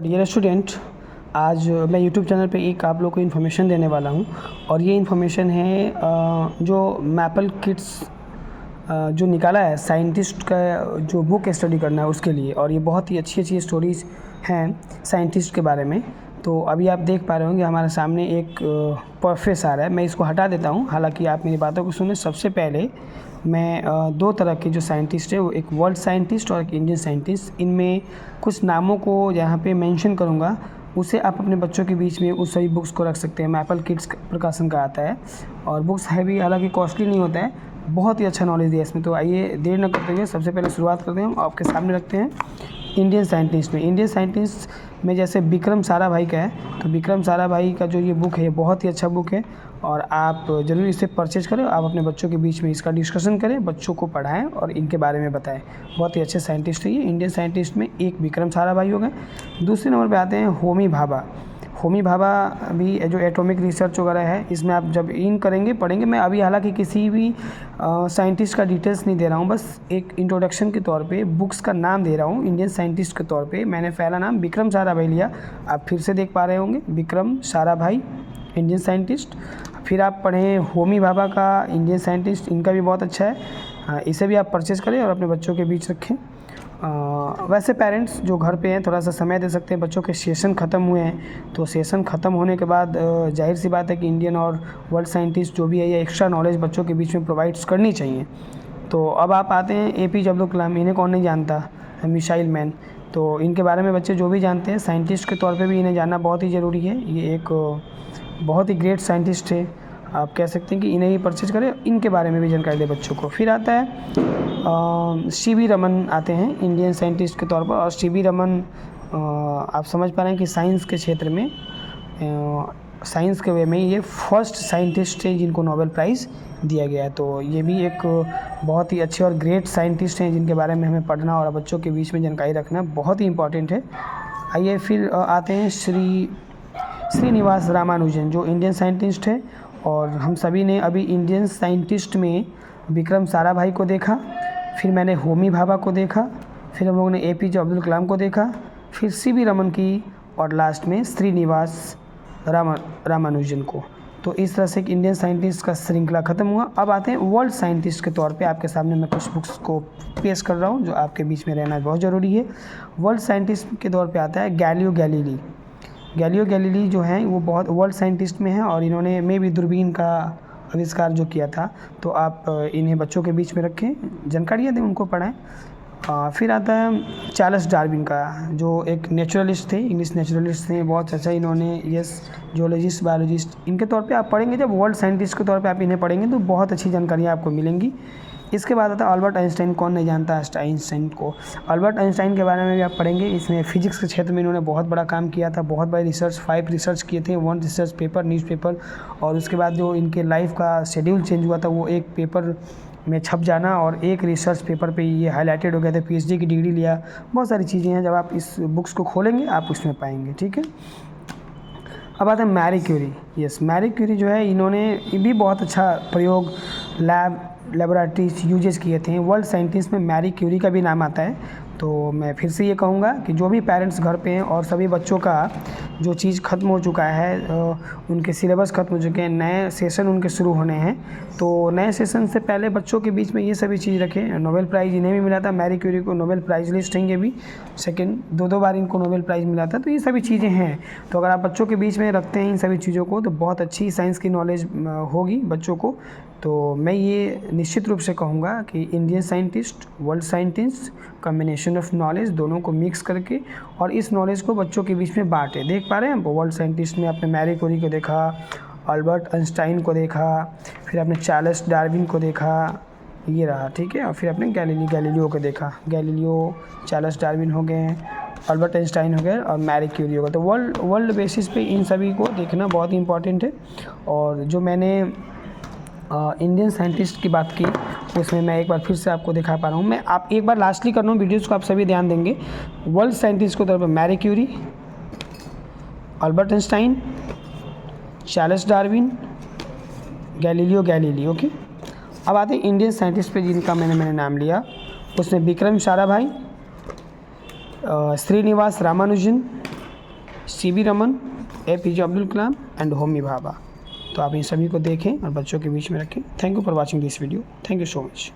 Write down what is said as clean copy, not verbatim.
Dear student, आज मैं YouTube channel पे एक आप लोग को इन्फॉर्मेशन देने वाला हूँ और ये इन्फॉर्मेशन है जो मैपल किड्स जो निकाला है साइंटिस्ट का जो बुक स्टडी करना है उसके लिए। और ये बहुत ही अच्छी अच्छी स्टोरीज़ हैं साइंटिस्ट के बारे में। तो अभी आप देख पा रहे होंगे हमारे सामने एक प्रोफेसर आ रहा है। मैं इसको हटा देता हूँ, हालांकि आप मेरी बातों को सुने। सबसे पहले मैं दो तरह के जो साइंटिस्ट है, वो एक वर्ल्ड साइंटिस्ट और एक इंडियन साइंटिस्ट, इनमें कुछ नामों को यहाँ पे मेंशन करूँगा। उसे आप अपने बच्चों के बीच में उस सभी बुक्स को रख सकते हैं। मैपल किड्स प्रकाशन का आता है और बुक्स है भी, हालांकि कॉस्टली नहीं होता है, बहुत ही अच्छा नॉलेज दिया इसमें। तो आइए देर न करते हुए सबसे पहले शुरुआत करते हैं। आपके सामने रखते हैं इंडियन साइंटिस्ट में। इंडियन साइंटिस्ट में जैसे विक्रम साराभाई का है, तो विक्रम साराभाई का जो ये बुक है बहुत ही अच्छा बुक है और आप ज़रूर इसे परचेज करें। आप अपने बच्चों के बीच में इसका डिस्कशन करें, बच्चों को पढ़ाएं और इनके बारे में बताएं। बहुत ही अच्छे साइंटिस्ट है ये। इंडियन साइंटिस्ट में एक विक्रम साराभाई हो गए। दूसरे नंबर पे आते हैं होमी भाभा। होमी भाभा भी जो एटॉमिक रिसर्च वगैरह है, इसमें आप जब इन करेंगे पढ़ेंगे। मैं अभी हालांकि किसी भी साइंटिस्ट का डिटेल्स नहीं दे रहा हूँ, बस एक इंट्रोडक्शन के तौर पे बुक्स का नाम दे रहा हूँ। इंडियन साइंटिस्ट के तौर पे मैंने पहला नाम विक्रम साराभाई लिया, आप फिर से देख पा रहे होंगे विक्रम साराभाई इंडियन साइंटिस्ट। फिर आप पढ़ें होमी भाभा का, इंडियन साइंटिस्ट, इनका भी बहुत अच्छा है। इसे भी आप परचेज़ करें और अपने बच्चों के बीच रखें। वैसे पेरेंट्स जो घर पे हैं थोड़ा सा समय दे सकते हैं। बच्चों के सेशन ख़त्म हुए हैं, तो सेशन ख़त्म होने के बाद जाहिर सी बात है कि इंडियन और वर्ल्ड साइंटिस्ट जो भी है, ये एक्स्ट्रा नॉलेज बच्चों के बीच में प्रोवाइड्स करनी चाहिए। तो अब आप आते हैं APJ अब्दुल कलाम। इन्हें कौन नहीं जानता, मिसाइल मैन। तो इनके बारे में बच्चे जो भी जानते हैं, साइंटिस्ट के तौर पर भी इन्हें जानना बहुत ही ज़रूरी है। ये एक बहुत ही ग्रेट साइंटिस्ट है, आप कह सकते हैं कि इन्हें ही परचेज करें, इनके बारे में भी जानकारी दें बच्चों को। फिर आता है CV रमन आते हैं इंडियन साइंटिस्ट के तौर पर। और CV रमन आप समझ पा रहे हैं कि साइंस के क्षेत्र में, साइंस के वे में ये फर्स्ट साइंटिस्ट है जिनको नोबेल प्राइज़ दिया गया है। तो ये भी एक बहुत ही अच्छे और ग्रेट साइंटिस्ट हैं जिनके बारे में हमें पढ़ना और बच्चों के बीच में जानकारी रखना बहुत ही इंपॉर्टेंट है। आइए फिर आते हैं श्रीनिवास रामानुजन, जो इंडियन साइंटिस्ट है। और हम सभी ने अभी इंडियन साइंटिस्ट में विक्रम साराभाई को देखा, फिर मैंने होमी भाभा को देखा, फिर हम लोगों ने APJ अब्दुल कलाम को देखा, फिर CV रमन की, और लास्ट में श्रीनिवास रामानुजन को। तो इस तरह से एक इंडियन साइंटिस्ट का श्रृंखला ख़त्म हुआ। अब आते हैं वर्ल्ड साइंटिस्ट के तौर पे। आपके सामने मैं कुछ बुक्स को पेश कर रहा हूँ जो आपके बीच में रहना बहुत ज़रूरी है। वर्ल्ड साइंटिस्ट के तौर पर आता है गैलिलियो गैलीली। गैलिलियो गैलीली जो हैं वो बहुत वर्ल्ड साइंटिस्ट में हैं और इन्होंने में भी दूरबीन का आविष्कार जो किया था। तो आप इन्हें बच्चों के बीच में रखें, जानकारियाँ दें, उनको पढ़ाएं। फिर आता है चार्ल्स डार्विन का, जो एक नेचुरलिस्ट थे, इंग्लिश नेचुरलिस्ट थे, बहुत अच्छा। इन्होंने जियोलॉजिस्ट, बायोलॉजिस्ट, इनके तौर पे आप पढ़ेंगे। जब वर्ल्ड साइंटिस्ट के तौर पे आप इन्हें पढ़ेंगे तो बहुत अच्छी जानकारियाँ आपको मिलेंगी। इसके बाद आता है अल्बर्ट आइंस्टाइन। कौन नहीं जानता आइंस्टाइन को। अल्बर्ट आइंस्टाइन के बारे में भी आप पढ़ेंगे। इसमें फिजिक्स के क्षेत्र में इन्होंने बहुत बड़ा काम किया था, बहुत बड़े रिसर्च, 5 रिसर्च किए थे, 1 रिसर्च पेपर, न्यूज़पेपर। और उसके बाद जो इनके लाइफ का शेड्यूल चेंज हुआ था, वो एक पेपर में छप जाना और एक रिसर्च पेपर पे ये हाईलाइटेड हो गए थे। PhD की डिग्री लिया, बहुत सारी चीज़ें हैं। जब आप इस बुक्स को खोलेंगे आप उसमें पाएंगे, ठीक है। अब आता है मैरी क्यूरी। मैरी क्यूरी जो है, इन्होंने भी बहुत अच्छा प्रयोग, लेबोरेटरीज यूजेस किए थे। वर्ल्ड साइंटिस्ट में मैरी क्यूरी का भी नाम आता है। तो मैं फिर से ये कहूँगा कि जो भी पेरेंट्स घर पे हैं और सभी बच्चों का जो चीज़ ख़त्म हो चुका है, उनके सिलेबस ख़त्म हो चुके हैं, नए सेशन उनके शुरू होने हैं, तो नए सेशन से पहले बच्चों के बीच में ये सभी चीज़ रखें। नोबेल प्राइज़ इन्हें भी मिला था, मैरी क्यूरी को नोबेल प्राइज़ लिस्ट हैं, ये भी सेकंड, 2 बार इनको नोबेल प्राइज़ मिला था। तो ये सभी चीज़ें हैं। तो अगर आप बच्चों के बीच में रखते हैं इन सभी चीज़ों को, तो बहुत अच्छी साइंस की नॉलेज होगी बच्चों को। तो मैं ये निश्चित रूप से कहूँगा कि Indian scientist, world scientist, combination of knowledge, दोनों को मिक्स करके और इस नॉलेज को बच्चों के बीच में बांटें। देख पा रहे हैं, वर्ल्ड साइंटिस्ट में आपने मैरी क्यूरी को देखा, अल्बर्ट आइंस्टाइन को देखा, फिर आपने चार्ल्स डार्विन को देखा, ये रहा, ठीक है। और फिर आपने गैलीलियो को देखा। गैलीलियो, चार्ल्स डार्विन हो गए, अल्बर्ट आइंस्टाइन हो गए और मैरी क्यूरी हो गए। तो वर्ल्ड बेसिस पे इन सभी को देखना बहुत ही इंपॉर्टेंट है। और जो मैंने इंडियन साइंटिस्ट की बात की, उसमें मैं एक बार फिर से आपको दिखा पा रहा हूँ। मैं आप एक बार लास्टली कर रहा हूँ, वीडियोज़ को आप सभी ध्यान देंगे। वर्ल्ड साइंटिस्ट के तौर पर Marie Curie, Albert Einstein, Charles Darwin, Galileo Galilei, okay. अब आते हैं इंडियन साइंटिस्ट पे जिनका मैंने नाम लिया। उसमें Vikram Sarabhai, Srinivasa Ramanujan, CV Raman, APJ Abdul Kalam and Homi Bhabha. तो आप इन सभी को देखें और बच्चों के बीच में रखें। Thank you for watching this video. Thank you so much.